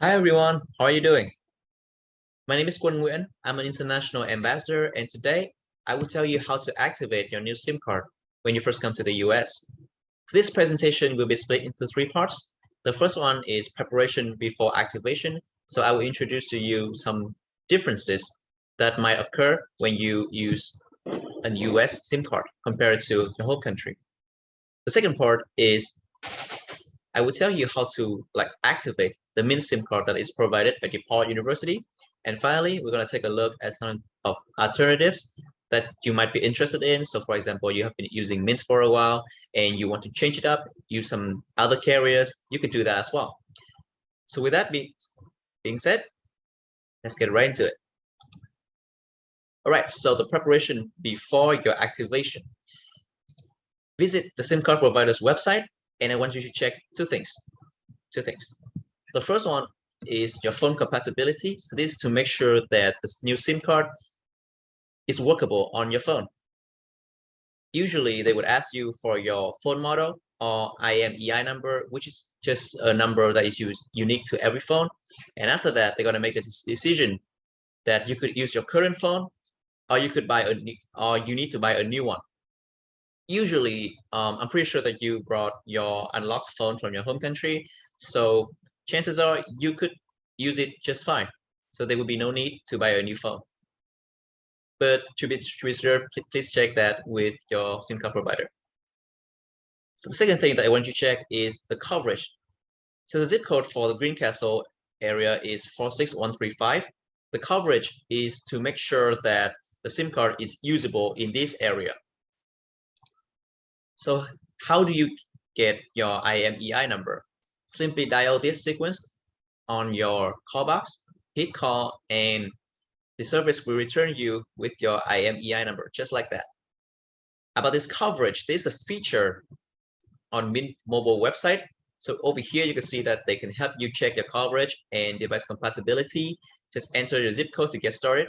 Hi everyone, how are you doing? My name is Quan. I'm an international ambassador, and today I will tell you how to activate your new SIM card when you first come to the US. This presentation will be split into three parts. The first one is preparation before activation. So I will introduce to you some differences that might occur when you use a US SIM card compared to your home country. The second part is I will tell you how to activate the Mint SIM card that is provided by DePaul University. And finally, we're going to take a look at some of alternatives that you might be interested in. So for example, you have been using Mint for a while and you want to change it up, use some other carriers, you could do that as well. So with that being said, let's get right into it. All right, so the preparation before your activation. Visit the SIM card provider's website, and I want you to check two things. The first one is your phone compatibility. So this is to make sure that this new SIM card is workable on your phone. Usually they would ask you for your phone model or IMEI number, which is just a number that is unique to every phone. And after that, they're going to make a decision that you could use your current phone, or you could buy a new, or you need to buy a new one. Usually, I'm pretty sure that you brought your unlocked phone from your home country, so chances are you could use it just fine. So there will be no need to buy a new phone. But to be sure, please check that with your SIM card provider. So the second thing that I want you to check is the coverage. So the zip code for the Greencastle area is 46135. The coverage is to make sure that the SIM card is usable in this area. So how do you get your IMEI number? Simply dial this sequence on your call box, hit call, and the service will return you with your IMEI number, just like that. About this coverage, there's a feature on Mint mobile website. So over here, you can see that they can help you check your coverage and device compatibility. Just enter your zip code to get started.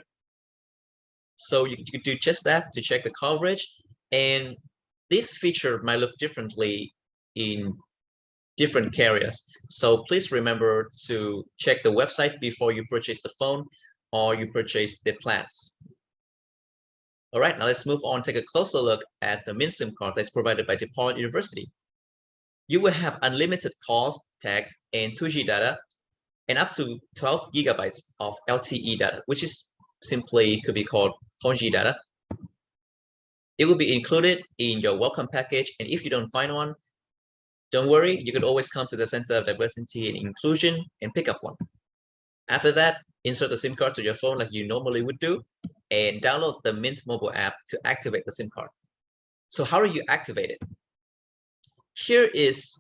So you could do just that to check the coverage. And this feature might look differently in different carriers. So please remember to check the website before you purchase the phone or you purchase the plans. All right, now let's move on, take a closer look at the Mint SIM card that's provided by DePaul University. You will have unlimited calls, text, and 2G data, and up to 12 gigabytes of LTE data, which is simply could be called 4G data. It will be included in your welcome package, and if you don't find one, don't worry, you can always come to the Center of Diversity and Inclusion and pick up one. After that, insert the SIM card to your phone like you normally would do, and download the Mint mobile app to activate the SIM card. So how do you activate it? Here is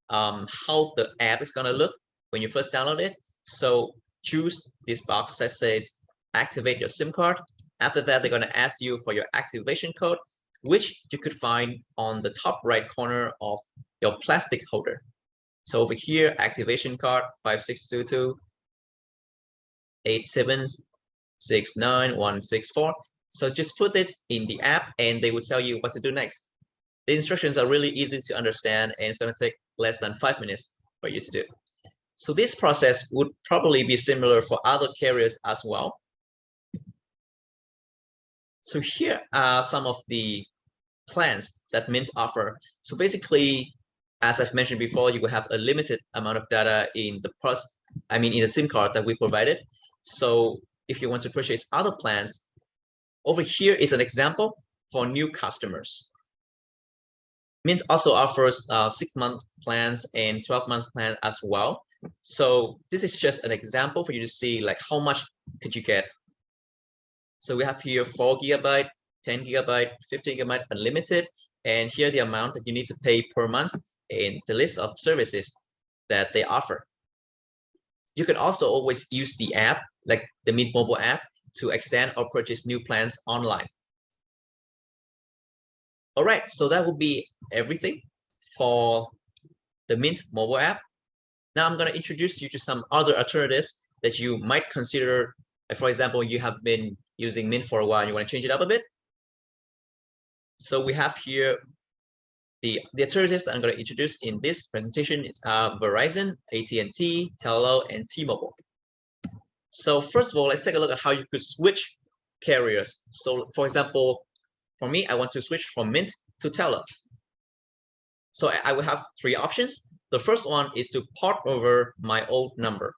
how the app is going to look when you first download it. So choose this box that says activate your SIM card. After that, they're going to ask you for your activation code, which you could find on the top right corner of your plastic holder. So over here, activation card 5622 8769164. So just put this in the app and they will tell you what to do next. The instructions are really easy to understand and it's going to take less than 5 minutes for you to do. So this process would probably be similar for other carriers as well. So here are some of the plans that Mint offer. So basically, as I've mentioned before, you will have a limited amount of data in the in the SIM card that we provided. So if you want to purchase other plans, over here is an example for new customers. Mint also offers 6-month plans and 12-month plans as well. So this is just an example for you to see like how much could you get. So we have here 4 gigabyte, 10 gigabyte, 50 gigabyte unlimited, and here the amount that you need to pay per month and the list of services that they offer. You can also always use the app, like the Mint mobile app, to extend or purchase new plans online. All right, so that will be everything for the Mint mobile app. Now I'm going to introduce you to some other alternatives that you might consider. For example, you have been using Mint for a while and you want to change it up a bit. So we have here the alternatives that I'm going to introduce in this presentation is Verizon, AT&T, Tello, and T-Mobile. So first of all, let's take a look at how you could switch carriers. So for example, for me, I want to switch from Mint to Tello. So I will have three options. The first one is to port over my old number.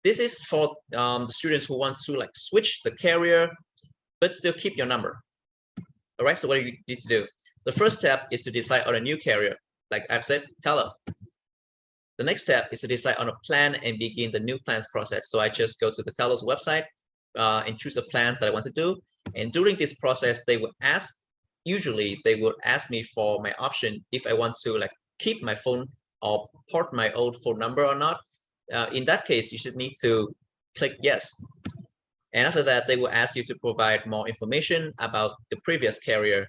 This is for the students who want to like switch the carrier, but still keep your number. All right, so what do you need to do? The first step is to decide on a new carrier, like I've said, Tello. The next step is to decide on a plan and begin the new plans process. So I just go to the Tello's website and choose a plan that I want to do. And during this process, they will ask, usually they will ask me for my option if I want to like keep my phone or port my old phone number or not. In that case, you should need to click yes. And after that, they will ask you to provide more information about the previous carrier.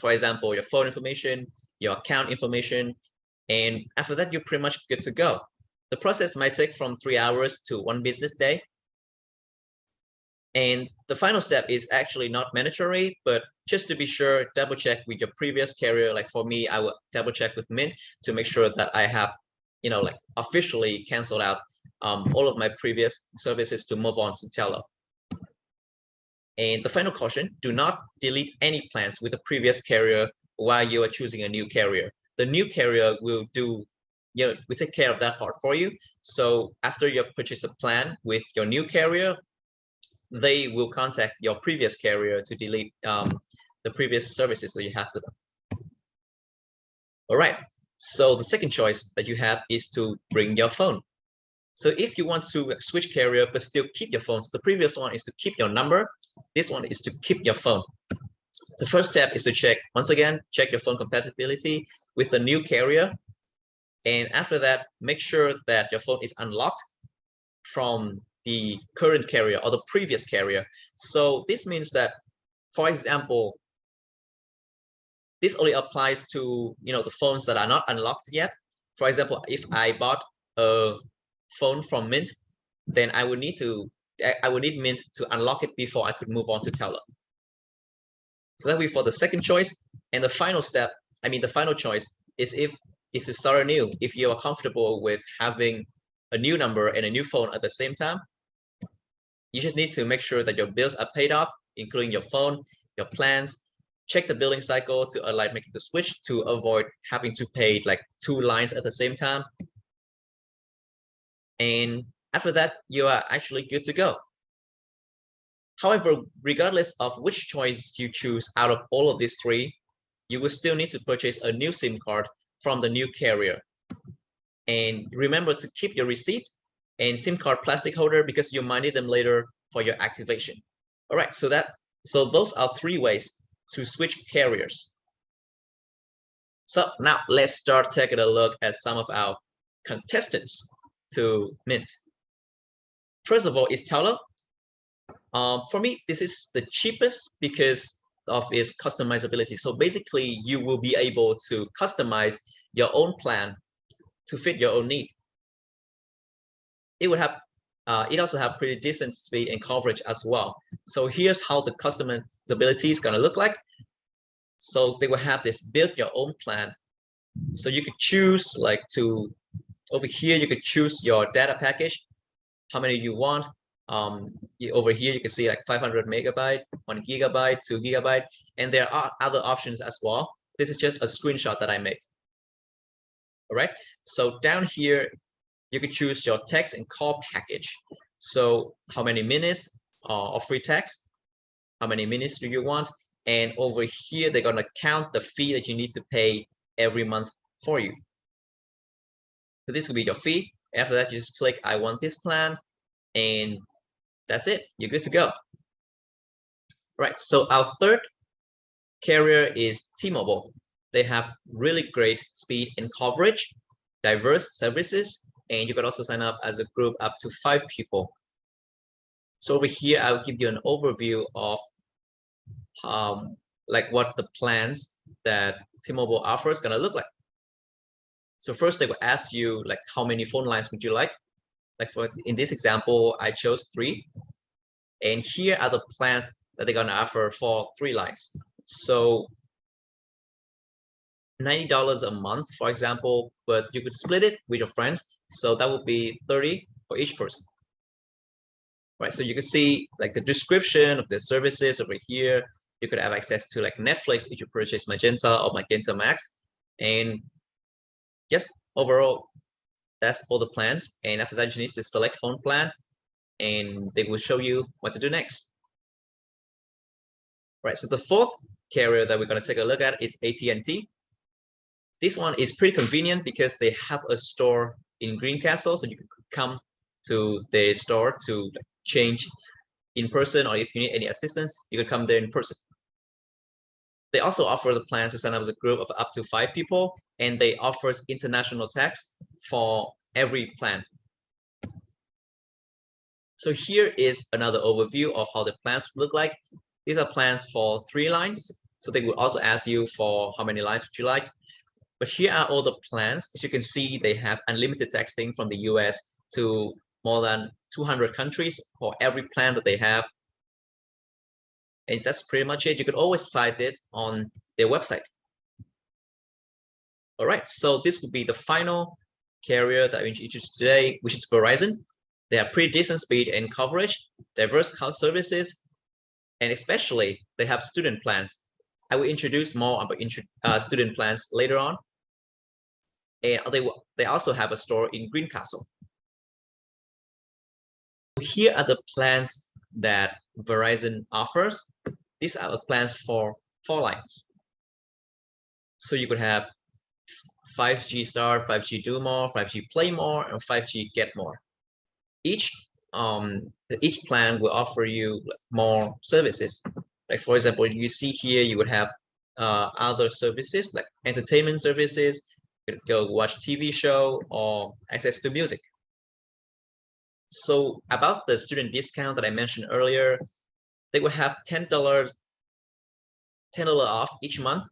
For example, your phone information, your account information, and after that, you're pretty much good to go. The process might take from 3 hours to 1 business day. And the final step is actually not mandatory, but just to be sure, double check with your previous carrier. Like for me, I will double check with Mint to make sure that I have, like officially canceled out all of my previous services to move on to Tello. And the final caution, do not delete any plans with the previous carrier while you are choosing a new carrier. The new carrier will do, will take care of that part for you. So after you purchase a plan with your new carrier, they will contact your previous carrier to delete the previous services that you have with them. All right, so the second choice that you have is to bring your phone. So if you want to switch carrier but still keep your phone, so the previous one is to keep your number, this one is to keep your phone. The first step is to check, once again, check your phone compatibility with the new carrier. And after that, make sure that your phone is unlocked from the current carrier or the previous carrier. So this means that, for example, this only applies to the phones that are not unlocked yet. For example, if I bought a phone from Mint, then I would need Mint to unlock it before I could move on to Tello. So that would be for the second choice. And the final step, the final choice is to start anew. If you are comfortable with having a new number and a new phone at the same time, you just need to make sure that your bills are paid off, including your phone, your plans. Check the billing cycle to like making the switch to avoid having to pay like 2 lines at the same time. And after that, you are actually good to go. However, regardless of which choice you choose out of all of these three, you will still need to purchase a new SIM card from the new carrier. And remember to keep your receipt and SIM card plastic holder because you might need them later for your activation. All right, so those are 3 ways to switch carriers. So now let's start taking a look at some of our contestants to Mint. First of all, is Tello. For me, this is the cheapest because of its customizability. So basically, you will be able to customize your own plan to fit your own need. It would have, it also have pretty decent speed and coverage as well. So here's how the customizability is going to look like. So they will have this build your own plan. So you could choose over here, you could choose your data package, how many you want. Over here, you can see like 500 megabyte, 1 gigabyte, 2 gigabyte, and there are other options as well. This is just a screenshot that I make. All right, so down here, you could choose your text and call package. So how many minutes of free text? How many minutes do you want? And over here, they're going to count the fee that you need to pay every month for you. So this will be your fee. After that, you just click, I want this plan, and that's it. You're good to go. Right, so our third carrier is T-Mobile. They have really great speed and coverage, diverse services, and you can also sign up as a group up to 5 people. So over here, I'll give you an overview of like what the plans that T-Mobile offers is gonna look like. So first, they will ask you like how many phone lines would you like? Like in this example, I chose 3, and here are the plans that they're gonna offer for 3 lines. So $90 a month, for example, but you could split it with your friends. So that would be 30 for each person. Right, so you can see like the description of the services over here. You could have access to like Netflix if you purchase Magenta or Magenta Max. And yes, overall, that's all the plans. And after that, you need to select phone plan and they will show you what to do next. Right, so the fourth carrier that we're going to take a look at is AT&T. This one is pretty convenient because they have a store in Greencastle, so you can come to the store to change in person, or if you need any assistance, you can come there in person. They also offer the plan to sign up as a group of up to 5 people, and they offer international tax for every plan. So here is another overview of how the plans look like. These are plans for 3 lines. So they will also ask you for how many lines would you like. But here are all the plans. As you can see, they have unlimited texting from the US to more than 200 countries for every plan that they have. And that's pretty much it. You could always find it on their website. All right, so this will be the final carrier that I introduced today, which is Verizon. They have pretty decent speed and coverage, diverse cloud services, and especially they have student plans. I will introduce more about student plans later on. And they also have a store in Greencastle. Here are the plans that Verizon offers. These are the plans for 4 lines. So you could have 5G Start, 5G Do More, 5G Play More, and 5G Get More. Each plan will offer you more services. Like for example, you see here you would have other services like entertainment services. You could go watch TV show or access to music. So about the student discount that I mentioned earlier, they will have $10 off each month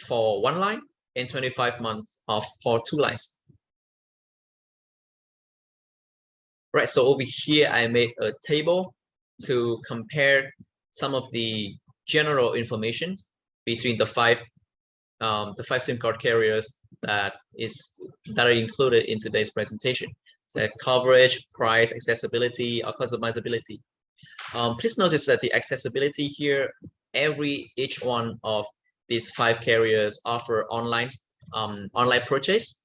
for 1 line and 25 months off for 2 lines. Right, so over here I made a table to compare some of the general information between the five SIM card carriers that are included in today's presentation. So coverage, price, accessibility, or customizability. Please notice that the accessibility here, each one of these 5 carriers offer online purchase.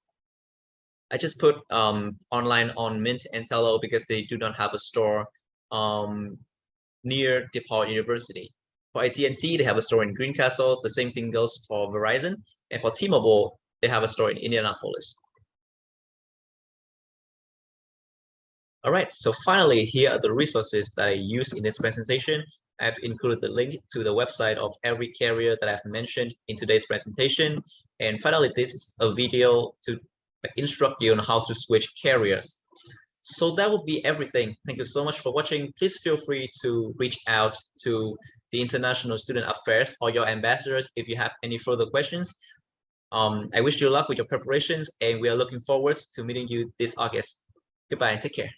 I just put online on Mint and Tello because they do not have a store near DePaul University. For AT&T, they have a store in Greencastle. The same thing goes for Verizon. And for T-Mobile, they have a store in Indianapolis. All right, so finally, here are the resources that I used in this presentation. I've included the link to the website of every carrier that I've mentioned in today's presentation. And finally, this is a video to instruct you on how to switch carriers. So that would be everything. Thank you so much for watching. Please feel free to reach out to the International Student Affairs or your ambassadors if you have any further questions. I wish you luck with your preparations, and we are looking forward to meeting you this August. Goodbye and take care.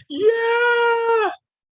Yeah!